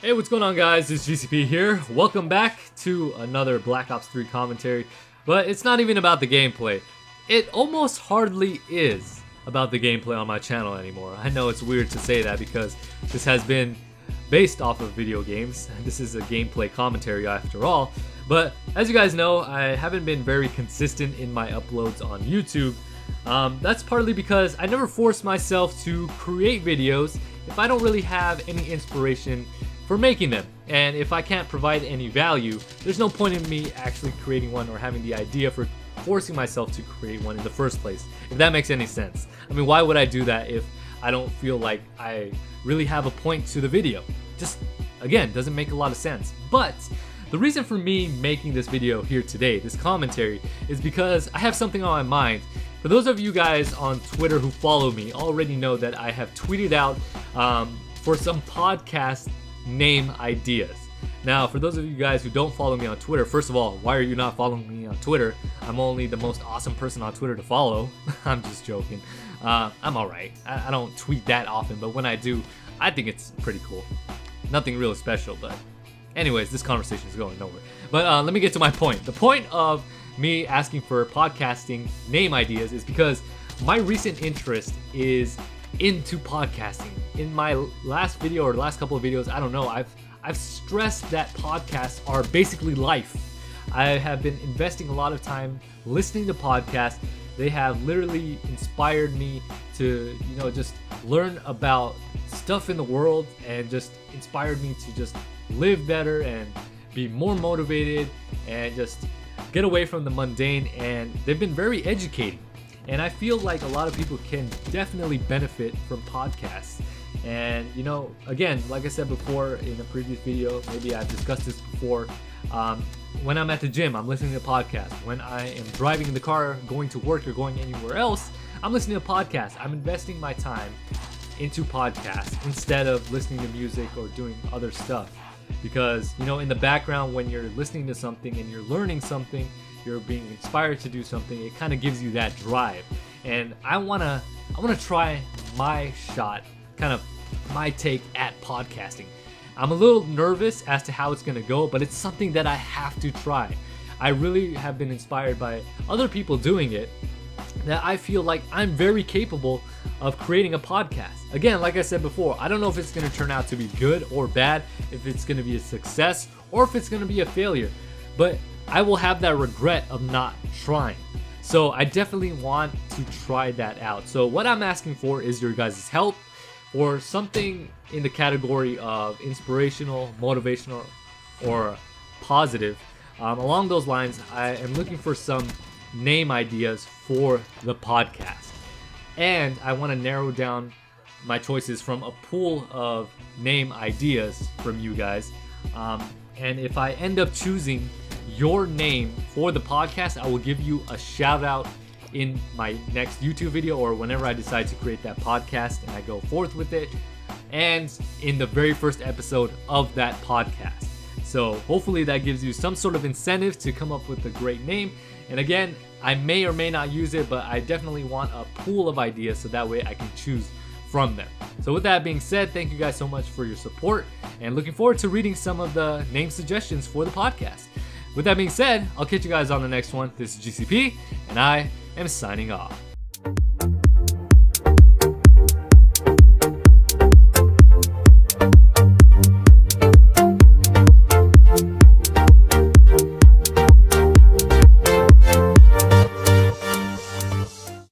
Hey, what's going on, guys? It's GCP here. Welcome back to another Black Ops 3 commentary, but it's not even about the gameplay. It almost hardly is about the gameplay on my channel anymore. I know it's weird to say that because this has been based off of video games. This is a gameplay commentary after all, but as you guys know, I haven't been very consistent in my uploads on YouTube. That's partly because I never force myself to create videos if I don't really have any inspiration for making them, and if I can't provide any value, there's no point in me actually creating one or having the idea for forcing myself to create one in the first place, if that makes any sense. I mean, why would I do that if I don't feel like I really have a point to the video? Just, again, doesn't make a lot of sense. But the reason for me making this video here today, this commentary, is because I have something on my mind. For those of you guys on Twitter who follow me already know that I have tweeted out for some podcast name ideas. Now, for those of you guys who don't follow me on Twitter, first of all, why are you not following me on Twitter? I'm only the most awesome person on Twitter to follow. I'm just joking. I'm alright. I don't tweet that often, but when I do, I think it's pretty cool. Nothing real special, but anyways, this conversation is going nowhere. But let me get to my point. The point of me asking for podcasting name ideas is because my recent interest is into podcasting. In my last video or last couple of videos, I don't know, I've stressed that podcasts are basically life. I have been investing a lot of time listening to podcasts. They have literally inspired me to, just learn about stuff in the world and just inspired me to just live better and be more motivated and just get away from the mundane, and they've been very educating. And I feel like a lot of people can definitely benefit from podcasts. And again, like I said before in a previous video, maybe I've discussed this before, when I'm at the gym, I'm listening to podcasts. When I am driving in the car, going to work or going anywhere else, I'm listening to podcasts. I'm investing my time into podcasts instead of listening to music or doing other stuff. Because, in the background, when you're listening to something and you're learning something, you're being inspired to do something, it kind of gives you that drive. And I wanna try my shot, kind of my take at podcasting. I'm a little nervous as to how it's gonna go, but it's something that I have to try. I really have been inspired by other people doing it, that I feel like I'm very capable of creating a podcast. Again, like I said before, I don't know if it's gonna turn out to be good or bad, if it's gonna be a success or if it's gonna be a failure, but I will have that regret of not trying. So I definitely want to try that out. So what I'm asking for is your guys' help or something in the category of inspirational, motivational, or positive. Along those lines, I am looking for some name ideas for the podcast. And I want to narrow down my choices from a pool of name ideas from you guys. And if I end up choosing your name for the podcast, I will give you a shout out in my next YouTube video or whenever I decide to create that podcast and I go forth with it, and in the very first episode of that podcast. So hopefully that gives you some sort of incentive to come up with a great name. And again, I may or may not use it, but I definitely want a pool of ideas so that way I can choose from them. So with that being said, thank you guys so much for your support and looking forward to reading some of the name suggestions for the podcast. With that being said, I'll catch you guys on the next one. This is GCP, and I am signing off.